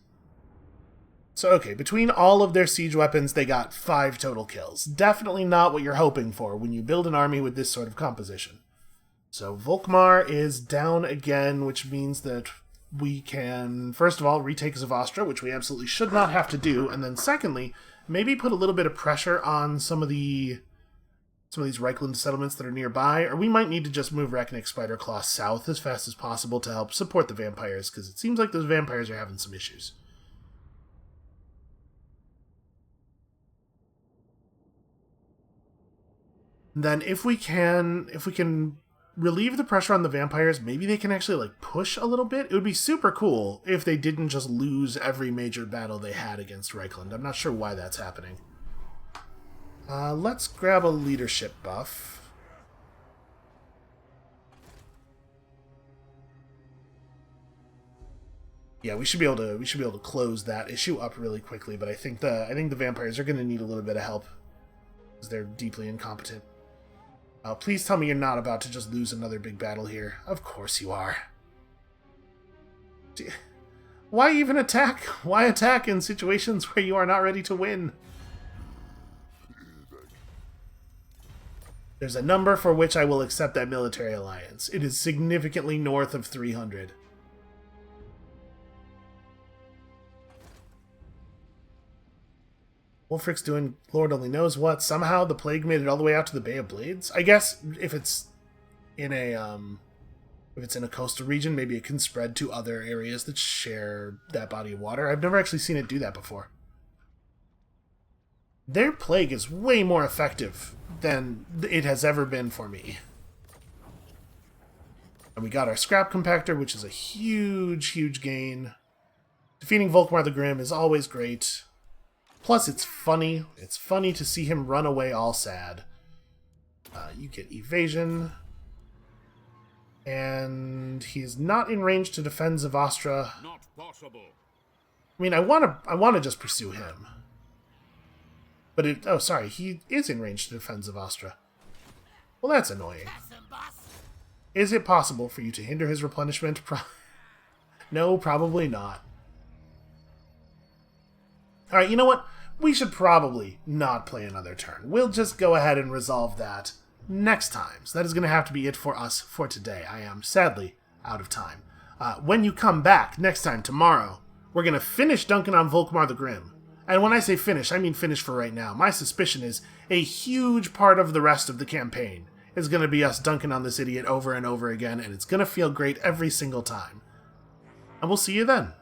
So okay, between all of their siege weapons, they got 5 total kills. Definitely not what you're hoping for when you build an army with this sort of composition. So Volkmar is down again, which means that we can, first of all, retake Zavastra, which we absolutely should not have to do, and then secondly, maybe put a little bit of pressure on some of these Reichland settlements that are nearby, or we might need to just move Rachnik Spiderclaw south as fast as possible to help support the vampires, because it seems like those vampires are having some issues. And then if we can relieve the pressure on the vampires, maybe they can actually push a little bit. It would be super cool if they didn't just lose every major battle they had against Reichland. I'm not sure why that's happening. Let's grab a leadership buff. Yeah, we should be able to close that issue up really quickly, but I think the vampires are going to need a little bit of help because they're deeply incompetent. Please tell me you're not about to just lose another big battle here. Of course you are. Why even attack? Why attack in situations where you are not ready to win? There's a number for which I will accept that military alliance. It is significantly north of 300. Wolfric's doing Lord only knows what. Somehow the plague made it all the way out to the Bay of Blades. I guess if it's in a coastal region, maybe it can spread to other areas that share that body of water. I've never actually seen it do that before. Their plague is way more effective than it has ever been for me. And we got our scrap compactor, which is a huge, huge gain. Defeating Volkmar the Grim is always great. Plus, it's funny. It's funny to see him run away all sad. You get evasion. And he's not in range to defend Zavastra. Not possible. I mean, I want to just pursue him. But he is in range to defend Zavastra. Well, that's annoying. Is it possible for you to hinder his replenishment? No, probably not. Alright, you know what? We should probably not play another turn. We'll just go ahead and resolve that next time. So that is going to have to be it for us for today. I am sadly out of time. When you come back next time, tomorrow, we're going to finish dunking on Volkmar the Grim. And when I say finish, I mean finish for right now. My suspicion is a huge part of the rest of the campaign is going to be us dunking on this idiot over and over again, and it's going to feel great every single time. And we'll see you then.